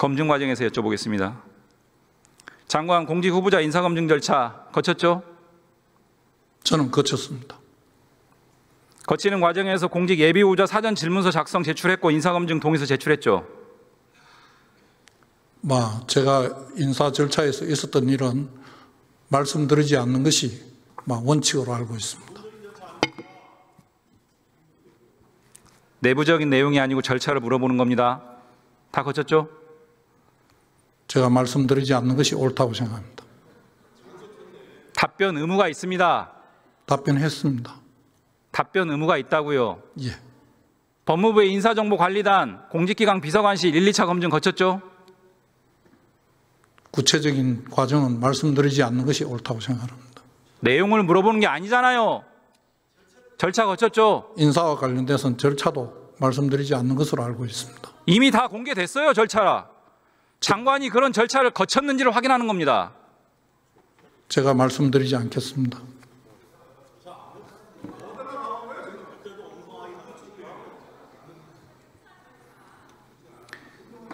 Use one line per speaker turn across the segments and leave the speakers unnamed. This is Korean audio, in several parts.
검증 과정에서 여쭤보겠습니다. 장관 공직 후보자 인사검증 절차 거쳤죠?
저는 거쳤습니다.
거치는 과정에서 공직 예비 후보자 사전 질문서 작성 제출했고 인사검증 동의서 제출했죠?
제가 인사 절차에서 있었던 일은 말씀드리지 않는 것이 원칙으로 알고 있습니다.
내부적인 내용이 아니고 절차를 물어보는 겁니다. 다 거쳤죠?
제가 말씀드리지 않는 것이 옳다고 생각합니다.
답변 의무가 있습니다.
답변했습니다.
답변 의무가 있다고요?
예.
법무부의 인사정보관리단 공직기강 비서관실 1, 2차 검증 거쳤죠?
구체적인 과정은 말씀드리지 않는 것이 옳다고 생각합니다.
내용을 물어보는 게 아니잖아요. 절차 거쳤죠?
인사와 관련돼서는 절차도 말씀드리지 않는 것으로 알고 있습니다.
이미 다 공개됐어요, 절차라. 장관이 그런 절차를 거쳤는지를 확인하는 겁니다.
제가 말씀드리지 않겠습니다.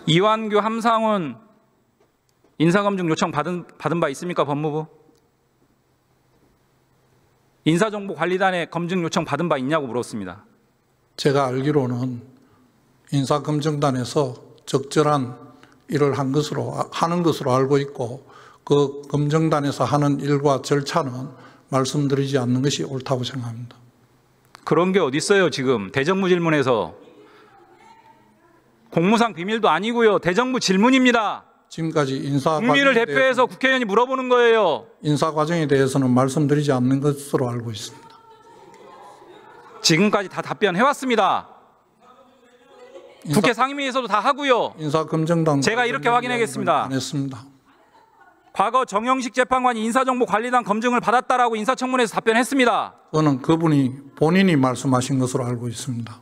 이완규, 함상훈 인사검증 요청 받은 바 있습니까, 법무부? 인사정보관리단에 검증 요청 받은 바 있냐고 물었습니다.
제가 알기로는 인사검증단에서 적절한 일을 하는 것으로 알고 있고 그 검증단에서 하는 일과 절차는 말씀드리지 않는 것이 옳다고 생각합니다.
그런 게 어디 있어요, 지금. 대정부 질문에서. 공무상 비밀도 아니고요. 대정부 질문입니다.
지금까지 인사
국민을 대표해서 국회의원이 물어보는 거예요.
인사 과정에 대해서는 말씀드리지 않는 것으로 알고 있습니다.
지금까지 다 답변해왔습니다. 국회 상임위에서도 다 하고요.
인사검증단
제가 이렇게 확인하겠습니다.
안 했습니다.
과거 정영식 재판관이 인사정보관리단 검증을 받았다라고 인사청문회에서 답변했습니다.
그거는 그분이 본인이 말씀하신 것으로 알고 있습니다.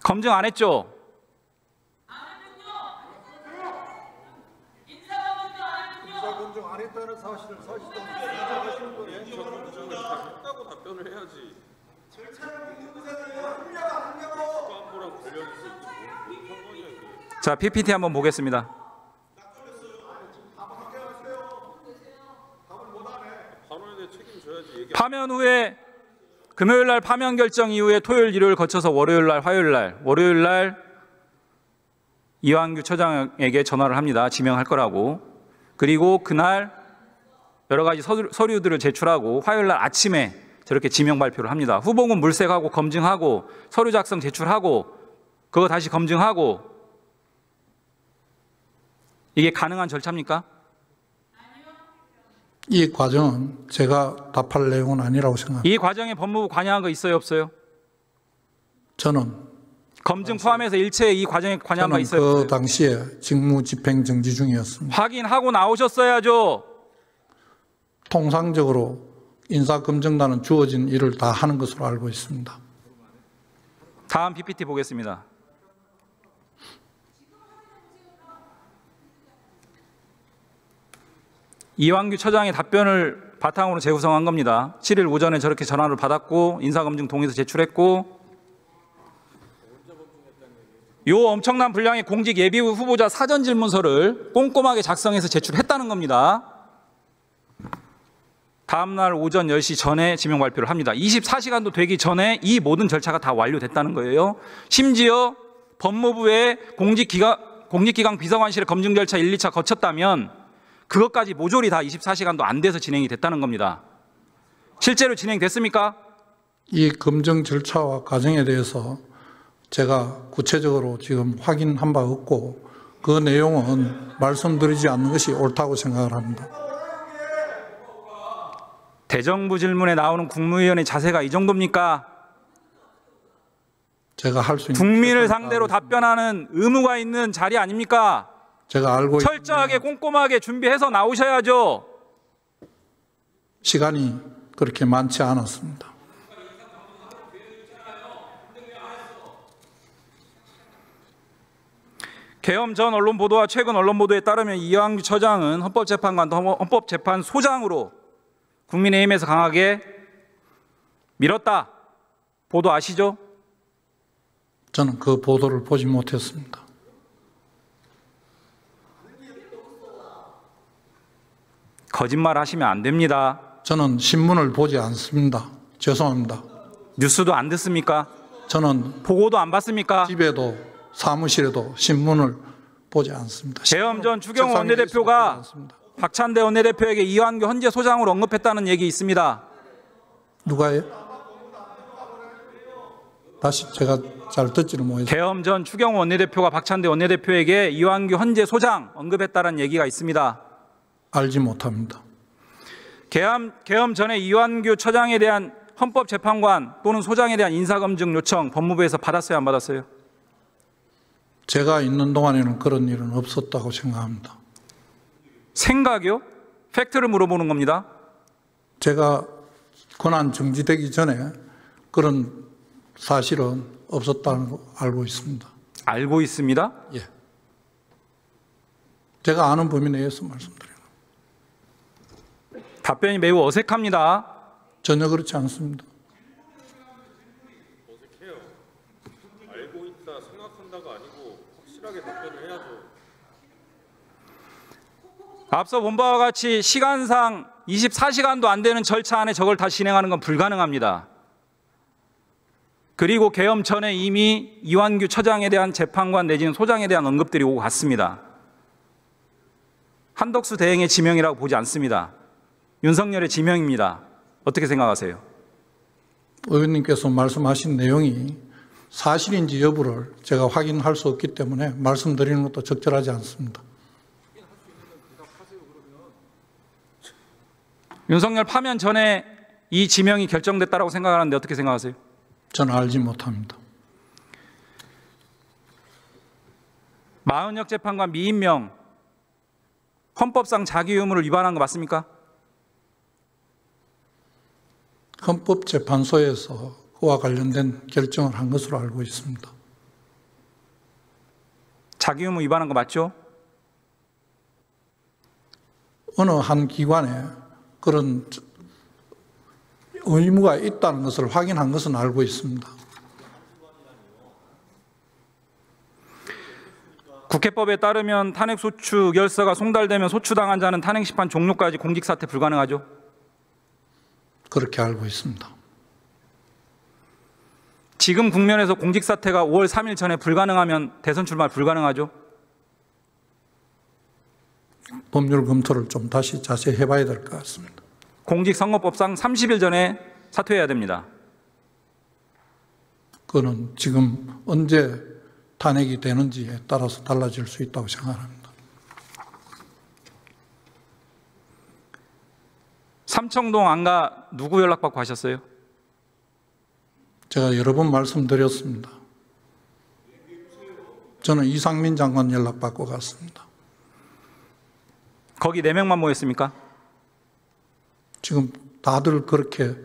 검증 안 했죠?
인사검증 안 했다는 사실을 인정하시는 거예요. 했다고 답변을 해야지.
자, PPT 한번 보겠습니다. 파면 후에 금요일 날 파면 결정 이후에 토요일, 일요일 거쳐서 월요일 날, 월요일 날 이완규 처장에게 전화를 합니다. 지명할 거라고. 그리고 그날 여러 가지 서류들을 제출하고 화요일 날 아침에 저렇게 지명 발표를 합니다. 후보군 물색하고 검증하고 서류 작성 제출하고 그거 다시 검증하고 이게 가능한 절차입니까?
이 과정은 제가 답할 내용은 아니라고 생각합니다.
이 과정에 법무부 관여한 거 있어요, 없어요?
저는
검증 포함해서 일체의 이 과정에 관여한 거 있어요,
그
없어요?
당시에 직무 집행 정지 중이었습니다.
확인하고 나오셨어야죠.
통상적으로 인사검증단은 주어진 일을 다 하는 것으로 알고 있습니다.
다음 PPT 보겠습니다. 이완규 처장의 답변을 바탕으로 재구성한 겁니다. 7일 오전에 저렇게 전화를 받았고 인사검증 동의서 제출했고 요 엄청난 분량의 공직 예비 후보자 사전 질문서를 꼼꼼하게 작성해서 제출했다는 겁니다. 다음 날 오전 10시 전에 지명 발표를 합니다. 24시간도 되기 전에 이 모든 절차가 다 완료됐다는 거예요. 심지어 법무부의 공직기강 비서관실의 검증 절차 1, 2차 거쳤다면 그것까지 모조리 다 24시간도 안 돼서 진행이 됐다는 겁니다. 실제로 진행됐습니까?
이 검증 절차와 과정에 대해서 제가 구체적으로 지금 확인한 바 없고 그 내용은 말씀드리지 않는 것이 옳다고 생각을 합니다.
대정부 질문에 나오는 국무위원의 자세가 이 정도입니까?
제가 할 수 있는
국민을 상대로 답변하는 의무가 있는 자리 아닙니까?
제가 알고
철저하게 꼼꼼하게 준비해서 나오셔야죠.
시간이 그렇게 많지 않았습니다.
계엄 전 언론 보도와 최근 언론 보도에 따르면 이완규 처장은 헌법재판소장으로 국민의힘에서 강하게 밀었다. 보도 아시죠?
저는 그 보도를 보지 못했습니다.
거짓말 하시면 안 됩니다.
저는 신문을 보지 않습니다. 죄송합니다.
뉴스도 안 듣습니까?
저는
보고도 안 받습니까?
집에도 사무실에도 신문을 보지 않습니다.
계엄 전 추경호
책상 위에 있어도 보지
원내대표가
않습니다.
박찬대 원내대표에게 이완규 헌재 소장으로 언급했다는 얘기 있습니다.
누가요? 다시 제가 잘 듣지를 못했어요.
계엄 전 추경호 원내대표가 박찬대 원내대표에게 이완규 헌재 소장 언급했다는 얘기가 있습니다.
알지 못합니다.
계엄 전에 이완규 처장에 대한 헌법재판관 또는 소장에 대한 인사검증 요청 법무부에서 받았어요, 안 받았어요?
제가 있는 동안에는 그런 일은 없었다고 생각합니다.
생각이요? 팩트를 물어보는 겁니다.
제가 권한 정지되기 전에 그런 사실은 없었다는 거 알고 있습니다.
알고 있습니다.
예. 제가 아는 범위 내에서 말씀드려요.
답변이 매우 어색합니다.
전혀 그렇지 않습니다.
어색해요. 알고 있다 생각한다가 아니고 확실하게 답변을 해야죠.
앞서 본 바와 같이 시간상 24시간도 안 되는 절차 안에 저걸 다 진행하는 건 불가능합니다. 그리고 계엄 전에 이미 이완규 처장에 대한 재판관 내지는 소장에 대한 언급들이 오고 갔습니다. 한덕수 대행의 지명이라고 보지 않습니다. 윤석열의 지명입니다. 어떻게 생각하세요?
의원님께서 말씀하신 내용이 사실인지 여부를 제가 확인할 수 없기 때문에 말씀드리는 것도 적절하지 않습니다.
윤석열 파면 전에 이 지명이 결정됐다고 생각하는데 어떻게 생각하세요?
저는 알지 못합니다.
마은혁 재판관 미임명 헌법상 자기 의무를 위반한 거 맞습니까?
헌법재판소에서 그와 관련된 결정을 한 것으로 알고 있습니다.
자기 의무 위반한 거 맞죠?
어느 한 기관에 그런 의무가 있다는 것을 확인한 것은 알고 있습니다.
국회법에 따르면 탄핵소추 결서가 송달되면 소추당한 자는 탄핵심판 종료까지 공직사퇴 불가능하죠?
그렇게 알고 있습니다.
지금 국면에서 공직사퇴가 5월 3일 전에 불가능하면 대선 출마 불가능하죠?
법률 검토를 좀 다시 자세히 해봐야 될 것 같습니다.
공직선거법상 30일 전에 사퇴해야 됩니다.
그거는 지금 언제 탄핵이 되는지에 따라서 달라질 수 있다고 생각합니다.
삼청동 안가 누구 연락받고 하셨어요?
제가 여러 번 말씀드렸습니다. 저는 이상민 장관 연락받고 갔습니다.
거기 4명만 모였습니까?
지금 다들 그렇게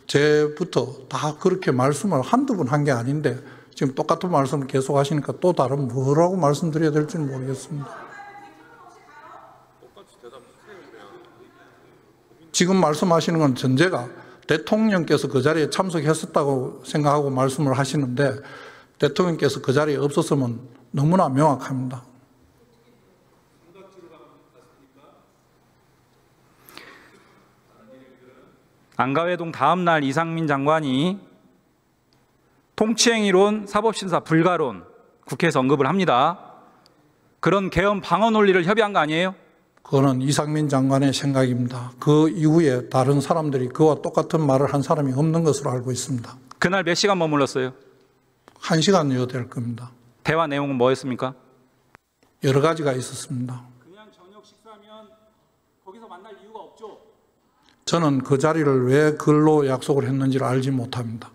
제부터 다 그렇게 말씀을 한두 번 한 게 아닌데 지금 똑같은 말씀을 계속 하시니까 또 다른 뭐라고 말씀드려야 될지는 모르겠습니다. 지금 말씀하시는 건 전제가 대통령께서 그 자리에 참석했었다고 생각하고 말씀을 하시는데 대통령께서 그 자리에 없었으면 너무나 명확합니다.
안가회동 다음 날 이상민 장관이 통치행위론, 사법심사 불가론 국회에서 언급을 합니다. 그런 계엄 방어 논리를 협의한 거 아니에요?
그거는 이상민 장관의 생각입니다. 그 이후에 다른 사람들이 그와 똑같은 말을 한 사람이 없는 것으로 알고 있습니다.
그날 몇 시간 머물렀어요?
1시간여 될 겁니다.
대화 내용은 뭐였습니까?
여러 가지가 있었습니다.
그냥 저녁 식사면 거기서 만날 이유가 없죠.
저는 그 자리를 왜 글로 약속을 했는지를 알지 못합니다.